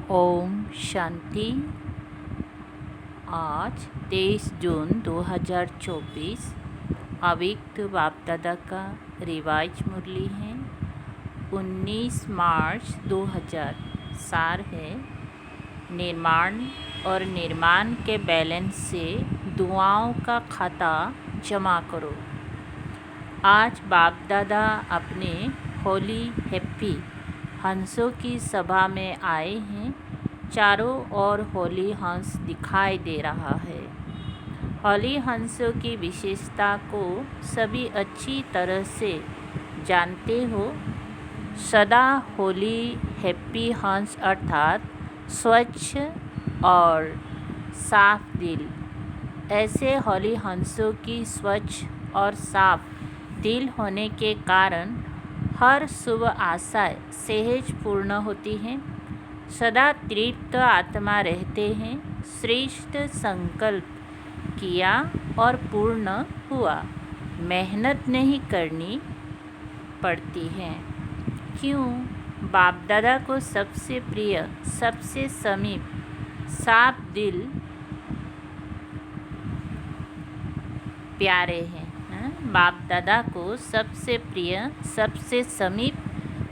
ओम शांति। आज 23 जून 2024 अव्यक्त बाप दादा का रिवाज मुरली है। 19 मार्च 2000 सार है, निर्माण और निर्माण के बैलेंस से दुआओं का खाता जमा करो। आज बाप दादा अपने होली हैप्पी हंसों की सभा में आए हैं। चारों ओर होली हंस दिखाई दे रहा है। होली हंसों की विशेषता को सभी अच्छी तरह से जानते हो। सदा होली हैप्पी हंस अर्थात स्वच्छ और साफ दिल। ऐसे होली हंसों की स्वच्छ और साफ दिल होने के कारण हर शुभ आशाएं सहज पूर्ण होती हैं। सदा तृप्त आत्मा रहते हैं। श्रेष्ठ संकल्प किया और पूर्ण हुआ। मेहनत नहीं करनी पड़ती है। क्यों? बाप दादा को सबसे प्रिय, सबसे समीप, साफ दिल प्यारे हैं। बाप दादा को सबसे प्रिय, सबसे समीप,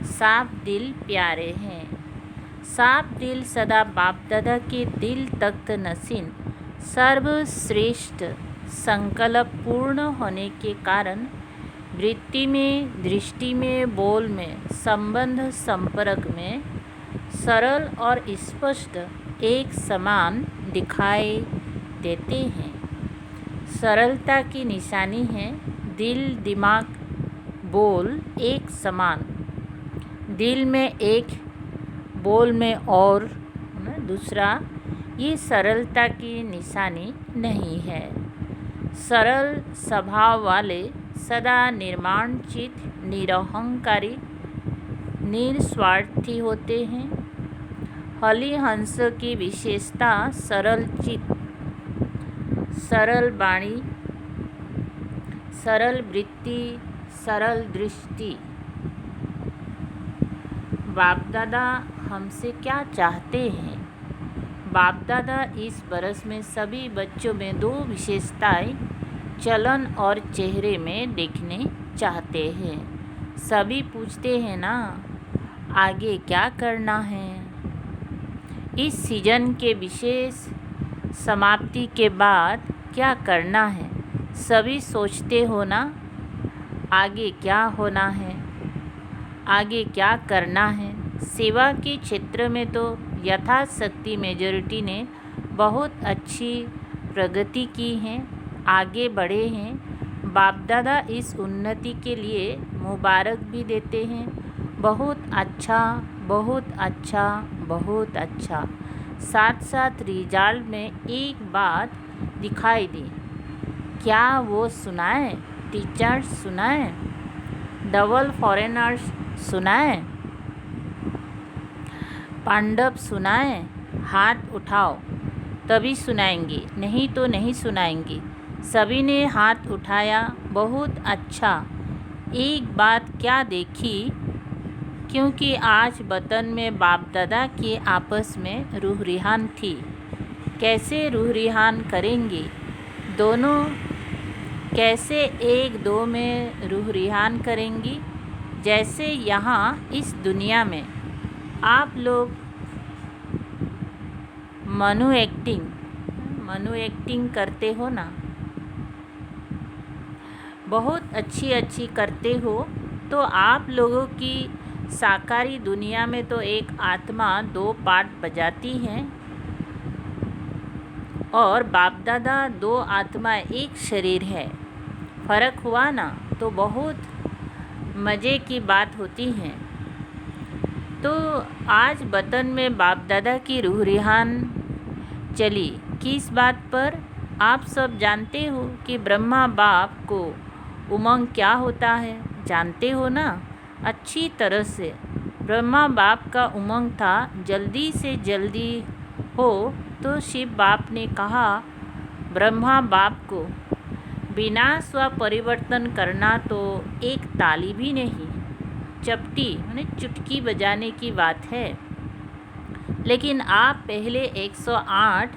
साफ दिल प्यारे हैं। साफ दिल सदा बाप दादा के दिल तख्त नसीन सर्वश्रेष्ठ संकल्प पूर्ण होने के कारण वृत्ति में, दृष्टि में, बोल में, संबंध संपर्क में सरल और स्पष्ट एक समान दिखाई देते हैं। सरलता की निशानी है दिल, दिमाग, बोल एक समान। दिल में एक, बोल में और दूसरा, ये सरलता की निशानी नहीं है। सरल स्वभाव वाले सदा निर्माण चित, निरहंकारी, निस्वार्थी होते हैं। होली हंस की विशेषता सरल चित, सरल वाणी, सरल वृत्ति, सरल दृष्टि। बाप दादा हमसे क्या चाहते हैं? बाप दादा इस बरस में सभी बच्चों में दो विशेषताएं चलन और चेहरे में देखने चाहते हैं। सभी पूछते हैं ना, आगे क्या करना है? इस सीजन के विशेष समाप्ति के बाद क्या करना है? सभी सोचते हो ना, आगे क्या होना है, आगे क्या करना है। सेवा के क्षेत्र में तो यथाशक्ति मेजॉरिटी ने बहुत अच्छी प्रगति की है, आगे बढ़े हैं। बाप दादा इस उन्नति के लिए मुबारक भी देते हैं। बहुत अच्छा, बहुत अच्छा, बहुत अच्छा। साथ साथ रिजल्ट में एक बात दिखाई दी। क्या वो सुनाए? टीचर्स सुनाए? डबल फॉरेनर्स सुनाए? पांडव सुनाए? हाथ उठाओ तभी सुनाएंगे, नहीं तो नहीं सुनाएंगे। सभी ने हाथ उठाया। बहुत अच्छा। एक बात क्या देखी, क्योंकि आज वतन में बाप दादा के आपस में रूह रिहान थी। कैसे रूह रिहान करेंगे? दोनों कैसे एक दो में रूह रिहान करेंगी? जैसे यहाँ इस दुनिया में आप लोग मनु एक्टिंग करते हो ना, बहुत अच्छी अच्छी करते हो। तो आप लोगों की साकारी दुनिया में तो एक आत्मा दो पार्ट बजाती है और बाप दादा दो आत्मा एक शरीर है। फ़र्क हुआ ना, तो बहुत मज़े की बात होती है। तो आज वतन में बाप दादा की रूह रिहान चली। किस बात पर? आप सब जानते हो कि ब्रह्मा बाप को उमंग क्या होता है, जानते हो ना अच्छी तरह से। ब्रह्मा बाप का उमंग था जल्दी से जल्दी हो, तो शिव बाप ने कहा ब्रह्मा बाप को बिना स्व परिवर्तन करना तो एक ताली भी नहीं, चपटी माने चुटकी बजाने की बात है। लेकिन आप पहले 108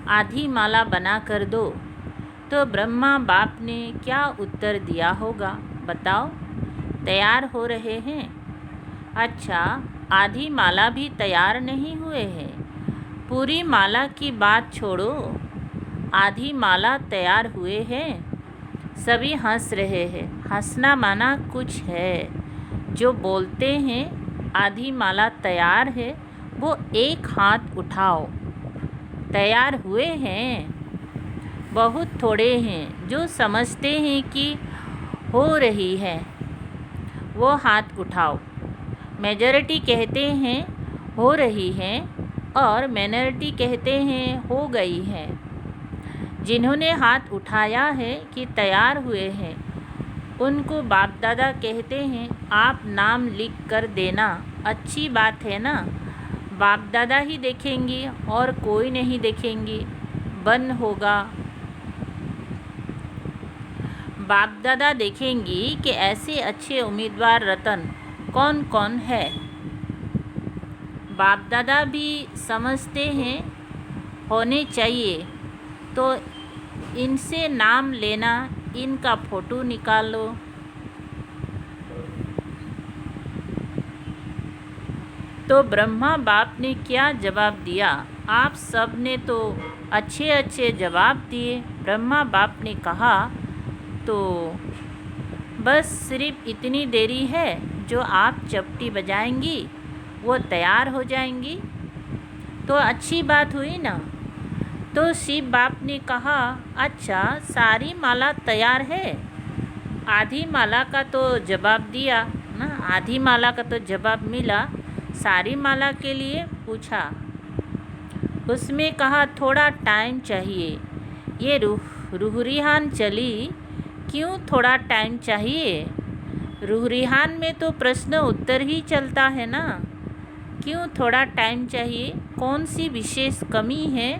आधी माला बना कर दो। तो ब्रह्मा बाप ने क्या उत्तर दिया होगा, बताओ। तैयार हो रहे हैं? अच्छा, आधी माला भी तैयार नहीं हुए हैं। पूरी माला की बात छोड़ो, आधी माला तैयार हुए हैं। सभी हंस रहे हैं। हंसना माना कुछ है। जो बोलते हैं आधी माला तैयार है, वो एक हाथ उठाओ। तैयार हुए हैं? बहुत थोड़े हैं जो समझते हैं कि हो रही है, वो हाथ उठाओ। मेजॉरिटी कहते हैं हो रही है और माइनॉरिटी कहते हैं हो गई है। जिन्होंने हाथ उठाया है कि तैयार हुए हैं, उनको बाप दादा कहते हैं आप नाम लिख कर देना। अच्छी बात है ना। बाप दादा ही देखेंगी और कोई नहीं देखेंगी। बंद होगा। बाप दादा देखेंगी कि ऐसे अच्छे उम्मीदवार रतन कौन कौन है। बाप दादा भी समझते हैं होने चाहिए, तो इनसे नाम लेना, इनका फ़ोटो निकालो। तो ब्रह्मा बाप ने क्या जवाब दिया? आप सब ने तो अच्छे अच्छे जवाब दिए। ब्रह्मा बाप ने कहा, तो बस सिर्फ इतनी देरी है, जो आप चपटी बजाएंगी वो तैयार हो जाएंगी। तो अच्छी बात हुई ना। तो शिव बाप ने कहा, अच्छा सारी माला तैयार है। आधी माला का तो जवाब दिया ना, आधी माला का तो जवाब मिला। सारी माला के लिए पूछा। उसमें कहा थोड़ा टाइम चाहिए। ये रूहरिहान चली, क्यों थोड़ा टाइम चाहिए? रूहरिहान में तो प्रश्न उत्तर ही चलता है ना। क्यों थोड़ा टाइम चाहिए? कौन सी विशेष कमी है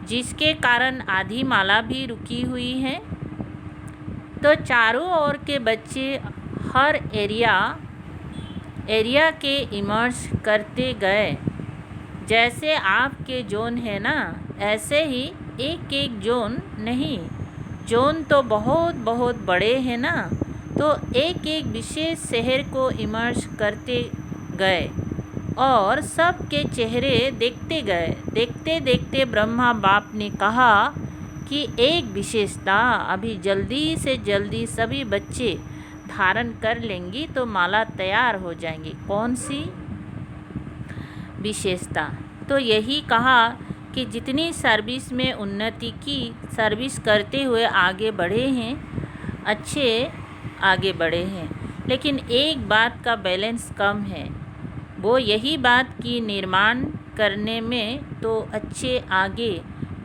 जिसके कारण आधी माला भी रुकी हुई है? तो चारों ओर के बच्चे हर एरिया के इमर्ज करते गए। जैसे आपके जोन है ना, ऐसे ही एक एक जोन नहीं, जोन तो बहुत बहुत बड़े हैं ना। तो एक एक विशेष शहर को इमर्ज करते गए और सबके चेहरे देखते गए। देखते देखते ब्रह्मा बाप ने कहा कि एक विशेषता अभी जल्दी से जल्दी सभी बच्चे धारण कर लेंगी तो माला तैयार हो जाएंगी। कौन सी विशेषता? तो यही कहा कि जितनी सर्विस में उन्नति की, सर्विस करते हुए आगे बढ़े हैं, अच्छे आगे बढ़े हैं, लेकिन एक बात का बैलेंस कम है। वो यही बात कि निर्माण करने में तो अच्छे आगे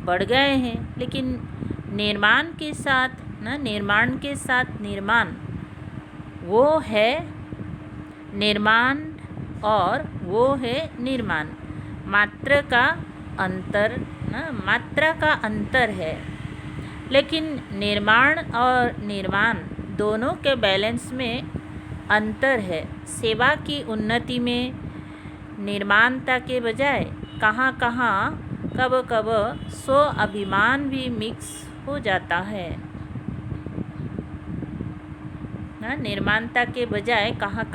बढ़ गए हैं, लेकिन निर्माण के साथ निर्माण, वो है निर्माण और वो है निर्माण। मात्रा का अंतर है। लेकिन निर्माण और निर्माण दोनों के बैलेंस में अंतर है। सेवा की उन्नति में निर्माणता के बजाय कहाँ कब स्व अभिमान भी मिक्स हो जाता है ना। निर्माणता के बजाय कहाँ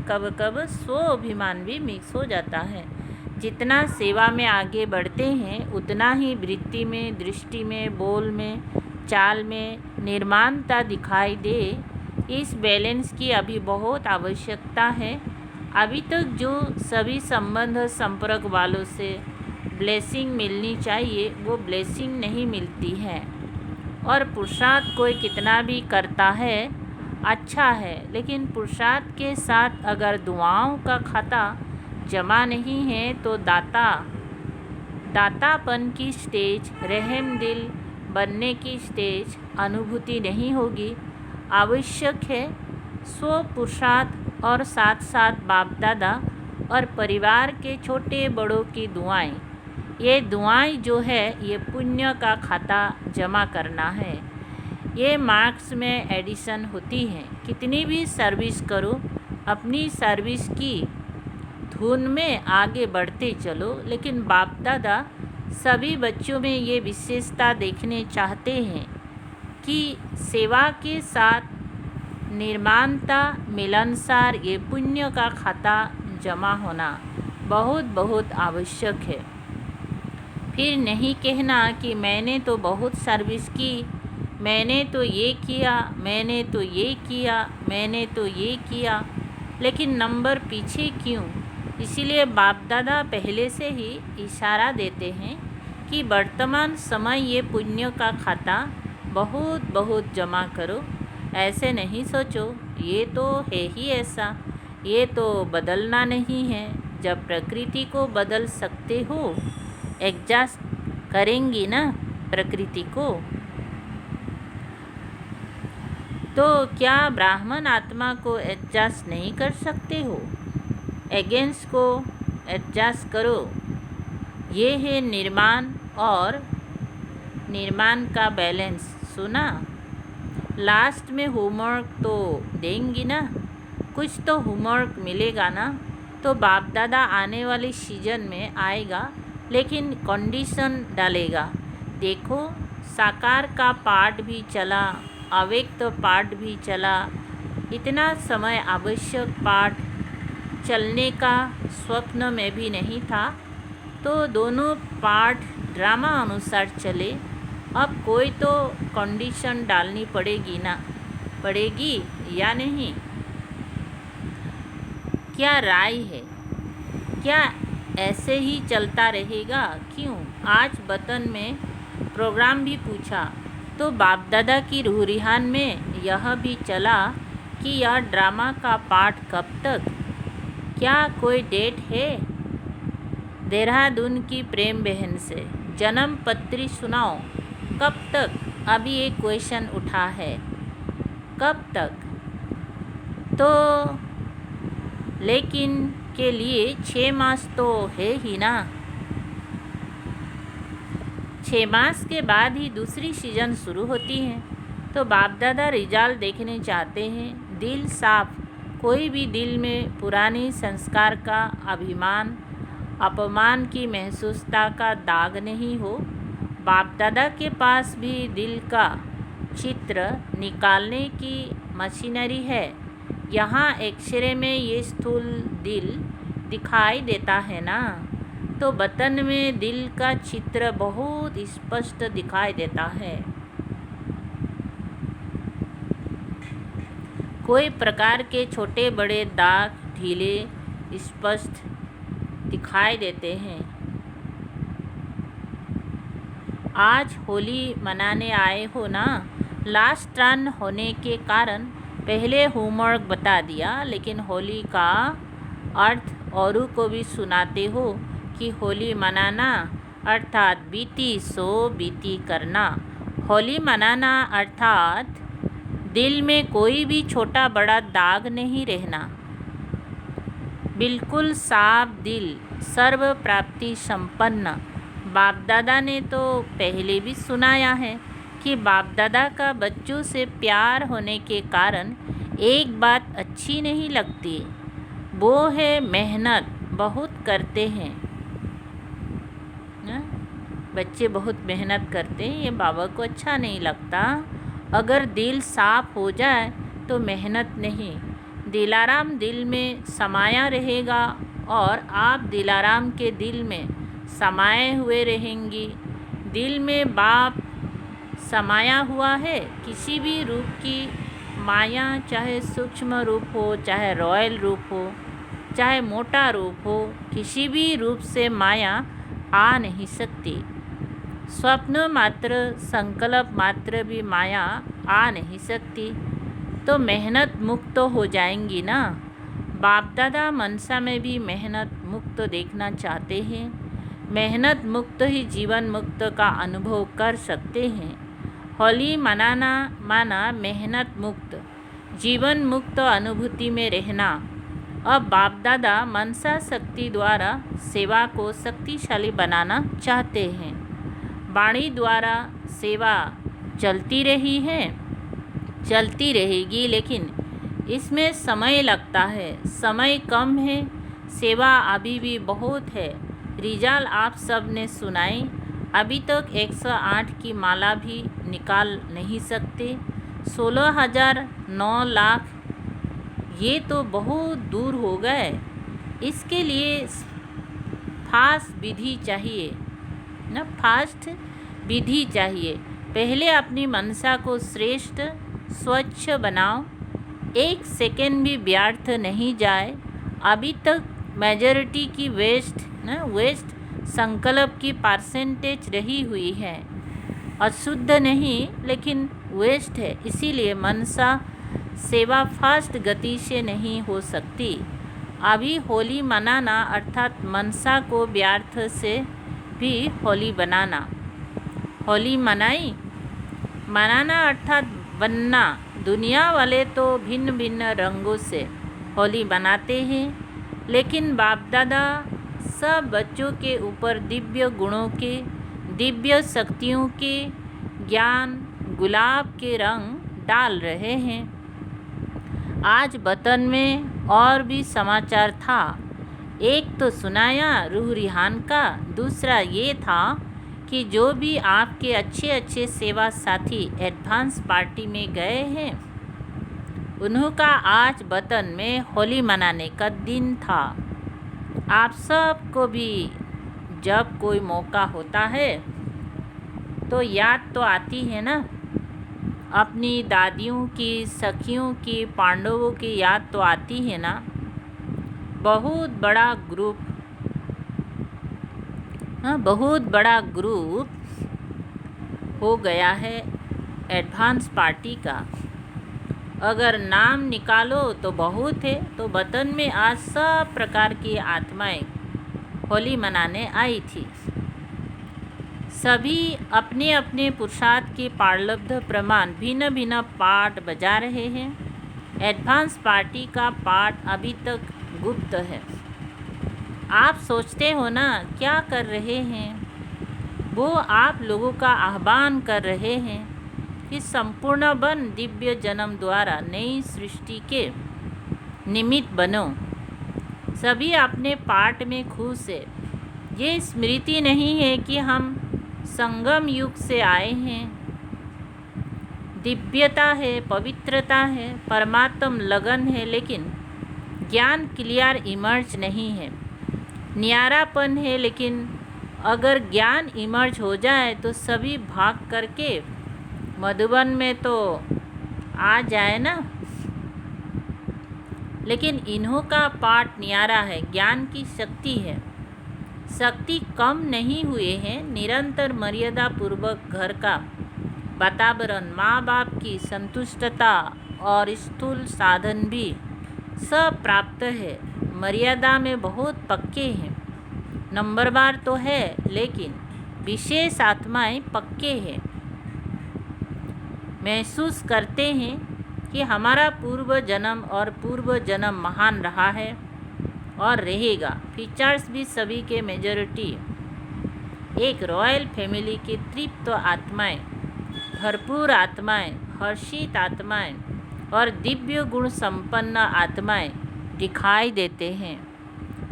कब स्व अभिमान भी मिक्स हो जाता है। जितना सेवा में आगे बढ़ते हैं, उतना ही वृत्ति में, दृष्टि में, बोल में, चाल में निर्माणता दिखाई दे। इस बैलेंस की अभी बहुत आवश्यकता है। अभी तक जो सभी संबंध संपर्क वालों से ब्लेसिंग मिलनी चाहिए, वो ब्लेसिंग नहीं मिलती है। और पुरुषार्थ कोई कितना भी करता है अच्छा है, लेकिन पुरुषार्थ के साथ अगर दुआओं का खाता जमा नहीं है तो दातापन की स्टेज, रहम दिल बनने की स्टेज अनुभूति नहीं होगी। आवश्यक है स्व पुरुषार्थ और साथ साथ बाप दादा और परिवार के छोटे बड़ों की दुआएं। ये दुआएं जो है, ये पुण्य का खाता जमा करना है। ये मार्क्स में एडिशन होती हैं। कितनी भी सर्विस करो, अपनी सर्विस की धुन में आगे बढ़ते चलो। लेकिन बाप दादा सभी बच्चों में ये विशेषता देखने चाहते हैं कि सेवा के साथ निर्माणता, मिलनसार ये पुण्य का खाता जमा होना बहुत बहुत आवश्यक है। फिर नहीं कहना कि मैंने तो बहुत सर्विस की, मैंने तो ये किया, मैंने तो ये किया, मैंने तो ये किया, लेकिन नंबर पीछे क्यों। इसीलिए बाप दादा पहले से ही इशारा देते हैं कि वर्तमान समय ये पुण्य का खाता बहुत बहुत जमा करो। ऐसे नहीं सोचो ये तो है ही ऐसा, ये तो बदलना नहीं है। जब प्रकृति को बदल सकते हो, एडजस्ट करेंगी ना प्रकृति को, तो क्या ब्राह्मण आत्मा को एडजस्ट नहीं कर सकते हो। अगेंस्ट को एडजस्ट करो। ये है निर्माण और निर्माण का बैलेंस। सुना, लास्ट में होमवर्क तो देंगी ना, कुछ तो होमवर्क मिलेगा ना। तो बाप दादा आने वाले सीजन में आएगा, लेकिन कंडीशन डालेगा। देखो, साकार का पार्ट भी चला, अव्यक्त पार्ट भी चला, इतना समय आवश्यक पार्ट चलने का स्वप्न में भी नहीं था। तो दोनों पार्ट ड्रामा अनुसार चले। अब कोई तो कंडीशन डालनी पड़ेगी ना, पड़ेगी या नहीं। क्या राय है, क्या ऐसे ही चलता रहेगा? क्यों? आज वतन में प्रोग्राम भी पूछा तो बाप दादा की रूह-रिहान में यह भी चला कि यह ड्रामा का पार्ट कब तक। क्या कोई डेट है? देहरादून की प्रेम बहन से जन्म पत्री सुनाओ, कब तक? अभी एक क्वेश्चन उठा है, कब तक? तो लेकिन के लिए 6 मास तो है ही ना। 6 मास के बाद ही दूसरी सीजन शुरू होती है। तो बाप दादा रिजल्ट देखने चाहते हैं। दिल साफ, कोई भी दिल में पुरानी संस्कार का अभिमान, अपमान की महसूसता का दाग नहीं हो। बाप दादा के पास भी दिल का चित्र निकालने की मशीनरी है। यहाँ एक्सरे में ये स्थूल दिल दिखाई देता है ना, तो वतन में दिल का चित्र बहुत स्पष्ट दिखाई देता है। कोई प्रकार के छोटे बड़े दाग ढीले स्पष्ट दिखाई देते हैं। आज होली मनाने आए हो ना, लास्ट रन होने के कारण पहले होमवर्क बता दिया, लेकिन होली का अर्थ औरों को भी सुनाते हो कि होली मनाना अर्थात बीती सो बीती करना। होली मनाना अर्थात दिल में कोई भी छोटा बड़ा दाग नहीं रहना, बिल्कुल साफ दिल, सर्व प्राप्ति संपन्न। बाप दादा ने तो पहले भी सुनाया है कि बाप दादा का बच्चों से प्यार होने के कारण एक बात अच्छी नहीं लगती, वो है मेहनत बहुत करते हैं ना? बच्चे बहुत मेहनत करते हैं, ये बाबा को अच्छा नहीं लगता। अगर दिल साफ हो जाए तो मेहनत नहीं, दिलाराम दिल में समाया रहेगा और आप दिलाराम के दिल में समाये हुए रहेंगी। दिल में बाप समाया हुआ है। किसी भी रूप की माया, चाहे सूक्ष्म रूप हो, चाहे रॉयल रूप हो, चाहे मोटा रूप हो, किसी भी रूप से माया आ नहीं सकती। स्वप्न मात्र, संकल्प मात्र भी माया आ नहीं सकती। तो मेहनत मुक्त हो जाएंगी ना। बाप दादा मनसा में भी मेहनत मुक्त देखना चाहते हैं। मेहनत मुक्त ही जीवन मुक्त का अनुभव कर सकते हैं। होली मनाना माना मेहनत मुक्त, जीवन मुक्त अनुभूति में रहना। अब बाप दादा मनसा शक्ति द्वारा सेवा को शक्तिशाली बनाना चाहते हैं। वाणी द्वारा सेवा चलती रही है, चलती रहेगी, लेकिन इसमें समय लगता है। समय कम है, सेवा अभी भी बहुत है। रिजल्ट आप सब ने सुनाई। अभी तक 108 की माला भी निकाल नहीं सकते। 16,000, 9 लाख, ये तो बहुत दूर हो गए। इसके लिए फास्ट विधि चाहिए ना, फास्ट विधि चाहिए। पहले अपनी मनसा को श्रेष्ठ स्वच्छ बनाओ, 1 सेकेंड भी व्यर्थ नहीं जाए। अभी तक मेजॉरिटी की वेस्ट संकल्प की परसेंटेज रही हुई है, अशुद्ध नहीं लेकिन वेस्ट है। इसीलिए मनसा सेवा फास्ट गति से नहीं हो सकती। अभी होली मनाना अर्थात मनसा को व्यर्थ से भी होली बनाना। होली मनाना अर्थात बनना। दुनिया वाले तो भिन्न भिन्न रंगों से होली मनाते हैं, लेकिन बाप दादा सब बच्चों के ऊपर दिव्य गुणों के, दिव्य शक्तियों के ज्ञान गुलाब के रंग डाल रहे हैं। आज वतन में और भी समाचार था। एक तो सुनाया रूह रिहान का, दूसरा ये था कि जो भी आपके अच्छे अच्छे सेवा साथी एडवांस पार्टी में गए हैं, उन्होंने आज वतन में होली मनाने का दिन था। आप सबको भी जब कोई मौका होता है तो याद तो आती है ना, अपनी दादियों की, सखियों की, पांडवों की याद तो आती है ना। बहुत बड़ा ग्रुप हो गया है एडवांस पार्टी का। अगर नाम निकालो तो बहुत है। तो वतन में आज सब प्रकार की आत्माएं होली मनाने आई थी। सभी अपने अपने पुरुषार्थ के पारलब्ध प्रमाण भिन्न भिन्न पाठ बजा रहे हैं। एडवांस पार्टी का पाठ अभी तक गुप्त है। आप सोचते हो ना क्या कर रहे हैं? वो आप लोगों का आह्वान कर रहे हैं कि संपूर्ण बन दिव्य जन्म द्वारा नई सृष्टि के निमित्त बनो। सभी अपने पाठ में खुश है। ये स्मृति नहीं है कि हम संगम युग से आए हैं। दिव्यता है, पवित्रता है, परमात्म लगन है, लेकिन ज्ञान क्लियर इमर्ज नहीं है। न्यारापन है, लेकिन अगर ज्ञान इमर्ज हो जाए तो सभी भाग करके मधुबन में तो आ जाए ना। लेकिन इन्हों का पाठ न्यारा है, ज्ञान की शक्ति है। शक्ति कम नहीं हुए हैं। निरंतर मर्यादा पूर्वक घर का वातावरण, माँ बाप की संतुष्टता और स्थूल साधन भी सब प्राप्त है। मर्यादा में बहुत पक्के हैं। नंबरवार तो है, लेकिन विशेष आत्माएं पक्के हैं। महसूस करते हैं कि हमारा पूर्व जन्म और पूर्व जन्म महान रहा है और रहेगा। फीचर्स भी सभी के मेजॉरिटी एक रॉयल फैमिली की तृप्त आत्माएं, भरपूर आत्माएं, हर्षित आत्माएं और दिव्य गुण संपन्न आत्माएं दिखाई देते हैं।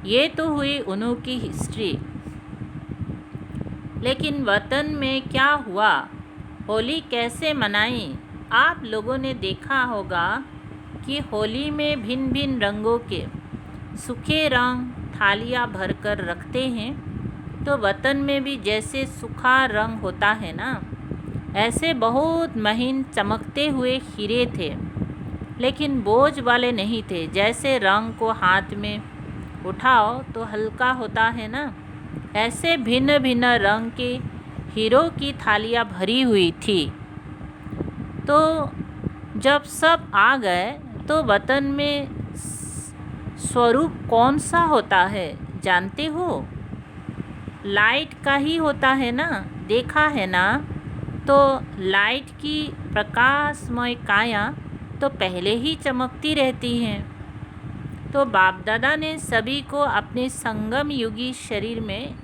ये तो हुई उन्हों की हिस्ट्री। लेकिन वतन में क्या हुआ? होली कैसे मनाई? आप लोगों ने देखा होगा कि होली में भिन्न भिन्न रंगों के सूखे रंग थालियाँ भरकर रखते हैं। तो वतन में भी जैसे सूखा रंग होता है ना, ऐसे बहुत महीन चमकते हुए हीरे थे, लेकिन बोझ वाले नहीं थे। जैसे रंग को हाथ में उठाओ तो हल्का होता है ना, ऐसे भिन्न भिन्न रंग के हीरों की थालियाँ भरी हुई थी। तो जब सब आ गए तो वतन में स्वरूप कौन सा होता है जानते हो? लाइट का ही होता है ना, देखा है ना। तो लाइट की प्रकाशमय काया तो पहले ही चमकती रहती हैं। तो बाप दादा ने सभी को अपने संगम युगी शरीर में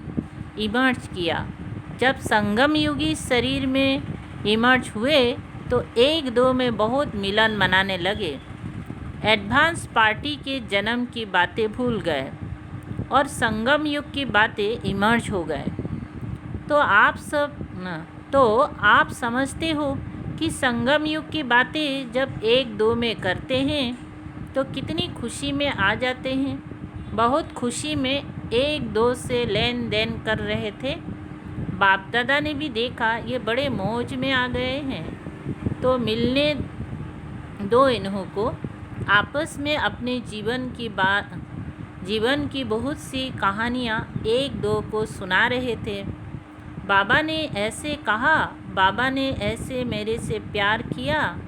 इमर्ज किया। जब संगम युगी शरीर में इमर्ज हुए तो एक दो में बहुत मिलन मनाने लगे। एडवांस पार्टी के जन्म की बातें भूल गए। और संगम युग की बातें इमर्ज हो गए। तो आप समझते हो कि संगम युग की बातें जब एक दो में करते हैं तो कितनी खुशी में आ जाते हैं। बहुत खुशी में एक दो से लेन देन कर रहे थे। बाप दादा ने भी देखा ये बड़े मौज में आ गए हैं, तो मिलने दो इन्हों को। आपस में अपने जीवन की बहुत सी कहानियाँ एक दो को सुना रहे थे। बाबा ने ऐसे कहा, बाबा ने ऐसे मेरे से प्यार किया,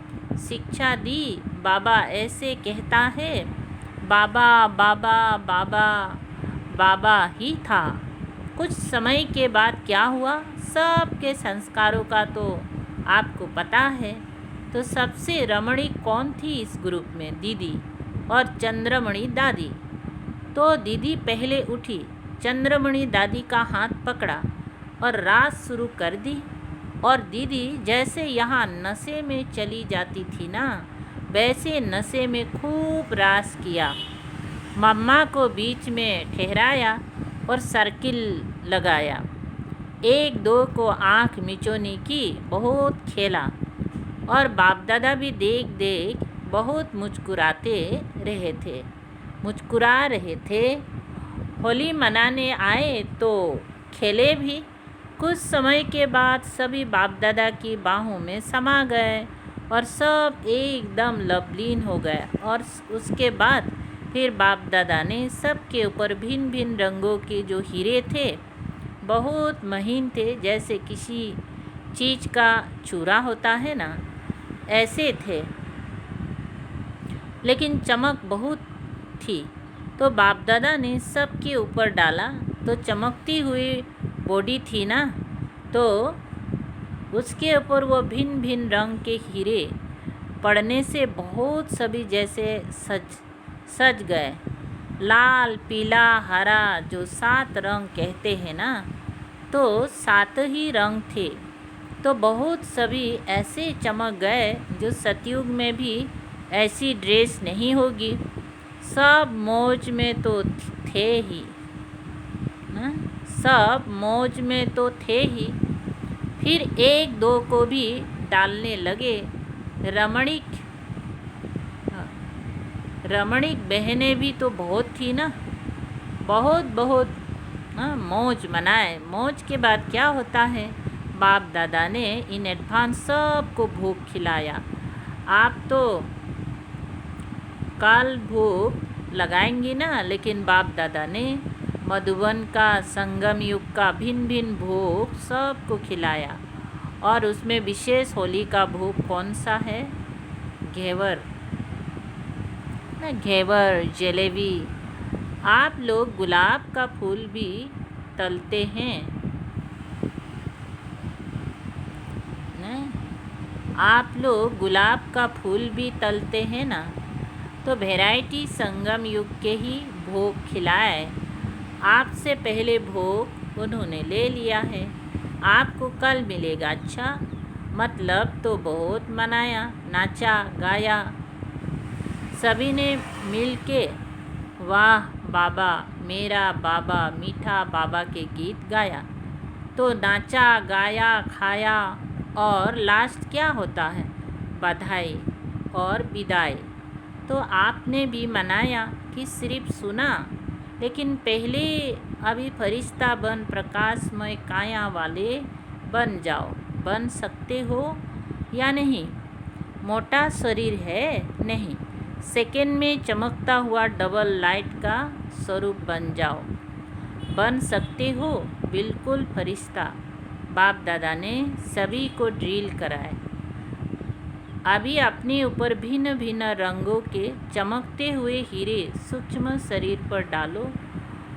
शिक्षा दी, बाबा ऐसे कहता है। बाबा बाबा बाबा बाबा ही था। कुछ समय के बाद क्या हुआ, सबके संस्कारों का तो आपको पता है। तो सबसे रमणीक कौन थी इस ग्रुप में? दीदी और चंद्रमणि दादी। तो दीदी पहले उठी, चंद्रमणि दादी का हाथ पकड़ा और रास शुरू कर दी। और दीदी जैसे यहाँ नशे में चली जाती थी ना, वैसे नशे में खूब रास किया। मम्मा को बीच में ठहराया और सर्किल लगाया। एक दो को आँख मिचौनी की, बहुत खेला। और बाप दादा भी देख देख बहुत मुस्कुरा रहे थे। होली मनाने आए तो खेले भी। कुछ समय के बाद सभी बाप दादा की बाहों में समा गए और सब एकदम लवलीन हो गए। और उसके बाद फिर बाप दादा ने सबके ऊपर भिन्न भिन्न रंगों के जो हीरे थे, बहुत महीन थे, जैसे किसी चीज़ का चूरा होता है ना, ऐसे थे, लेकिन चमक बहुत थी। तो बाप दादा ने सबके ऊपर डाला तो चमकती हुई बॉडी थी ना, तो उसके ऊपर वो भिन्न भिन्न रंग के हीरे पड़ने से बहुत सभी जैसे सज गए। लाल पीला हरा जो 7 रंग कहते हैं ना, तो 7 ही रंग थे। तो बहुत सभी ऐसे चमक गए जो सतयुग में भी ऐसी ड्रेस नहीं होगी। सब मौज में तो थे ही ना, सब मौज में तो थे ही। फिर एक दो को भी डालने लगे। रमणीक बहनें भी तो बहुत थी ना, बहुत मौज मनाए। मौज के बाद क्या होता है, बाप दादा ने इन एडवांस सबको भोग खिलाया। आप तो कल भोग लगाएंगी ना, लेकिन बाप दादा ने मधुबन का, संगम युग का भिन्न भिन्न भोग सबको खिलाया। और उसमें विशेष होली का भोग कौन सा है? घेवर जलेबी। आप लोग गुलाब का फूल भी तलते हैं ना? आप लोग गुलाब का फूल भी तलते हैं ना? तो वैरायटी संगम युग के ही भोग खिलाए। आपसे पहले भोग उन्होंने ले लिया है, आपको कल मिलेगा। अच्छा, मतलब तो बहुत मनाया, नाचा गाया। सभी ने मिल के वाह बाबा मेरा बाबा मीठा बाबा के गीत गाया। तो नाचा गाया खाया, और लास्ट क्या होता है? बधाई और विदाई। तो आपने भी मनाया कि सिर्फ सुना? लेकिन पहले अभी फरिश्ता बन प्रकाशमय काया वाले बन जाओ। बन सकते हो या नहीं? मोटा शरीर है नहीं, सेकेंड में चमकता हुआ डबल लाइट का स्वरूप बन जाओ। बन सकते हो बिल्कुल फरिश्ता। बाप दादा ने सभी को ड्रिल कराए। अभी अपने ऊपर भिन्न भिन्न रंगों के चमकते हुए हीरे सूक्ष्म शरीर पर डालो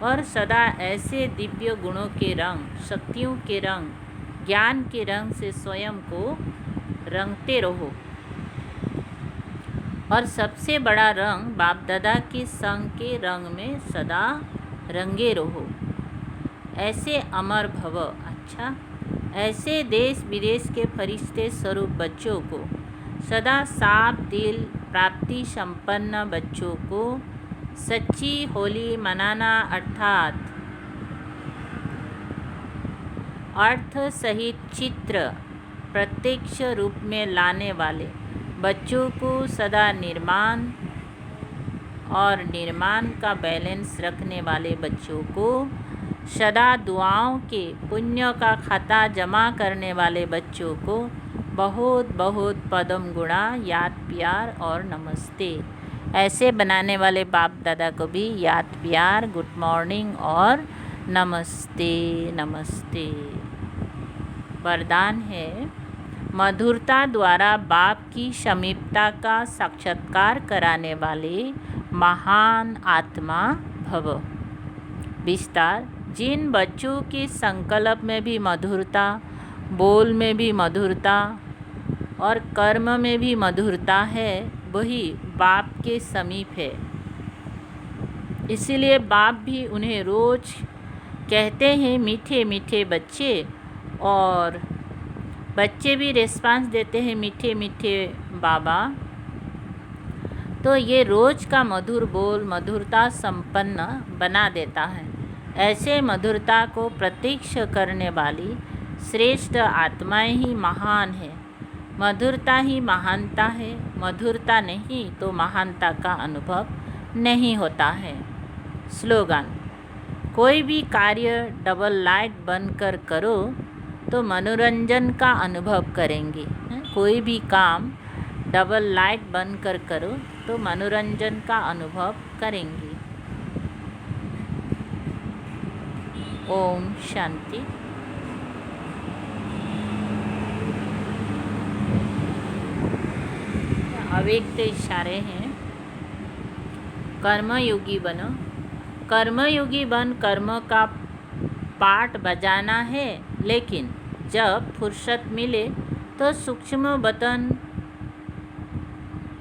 और सदा ऐसे दिव्य गुणों के रंग, शक्तियों के रंग, ज्ञान के रंग से स्वयं को रंगते रहो। और सबसे बड़ा रंग बाप दादा के संग के रंग में सदा रंगे रहो। ऐसे अमर भव। अच्छा, ऐसे देश विदेश के फरिश्ते स्वरूप बच्चों को, सदा साफ दिल प्राप्ति संपन्न बच्चों को सच्ची होली मनाना अर्थात अर्थ सहित चित्र प्रत्यक्ष रूप में लाने वाले बच्चों को सदा निर्माण और निर्माण का बैलेंस रखने वाले बच्चों को सदा दुआओं के पुण्य का खाता जमा करने वाले बच्चों को बहुत बहुत पदम गुणा, याद प्यार और नमस्ते। ऐसे बनाने वाले बाप दादा को भी याद प्यार, गुड मॉर्निंग और नमस्ते नमस्ते। वरदान है, मधुरता द्वारा बाप की समीपता का साक्षात्कार कराने वाले महान आत्मा भव। विस्तार, जिन बच्चों के संकल्प में भी मधुरता, बोल में भी मधुरता और कर्म में भी मधुरता है, वही बाप के समीप है। इसीलिए बाप भी उन्हें रोज कहते हैं मीठे मीठे बच्चे, और बच्चे भी रिस्पांस देते हैं मीठे मीठे बाबा। तो ये रोज का मधुर बोल मधुरता संपन्न बना देता है। ऐसे मधुरता को प्रत्यक्ष करने वाली श्रेष्ठ आत्माएं ही महान है। मधुरता ही महानता है। मधुरता नहीं तो महानता का अनुभव नहीं होता है। स्लोगन, कोई भी कार्य डबल लाइट बनकर करो तो मनोरंजन का अनुभव करेंगे। कोई भी काम डबल लाइट बनकर करो तो मनोरंजन का अनुभव करेंगे। ओम शांति। अव्यक्त इशारे हैं। कर्मयोगी बनो। कर्मयोगी बन कर्म का पाठ बजाना है, लेकिन जब फुर्सत मिले तो सूक्ष्म बतन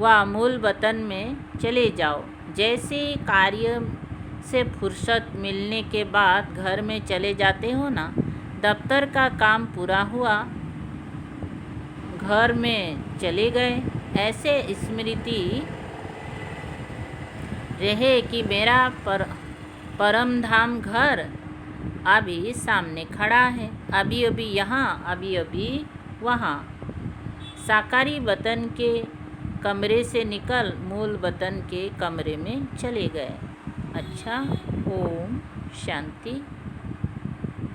व मूल बतन में चले जाओ। जैसे कार्य से फुर्सत मिलने के बाद घर में चले जाते हो ना, दफ्तर का काम पूरा हुआ, घर में चले गए, ऐसे स्मृति रहे कि मेरा परम धाम घर अभी सामने खड़ा है, अभी अभी यहाँ, अभी अभी वहाँ। साकारी वतन के कमरे से निकल मूल वतन के कमरे में चले गए। अच्छा, ओम शांति।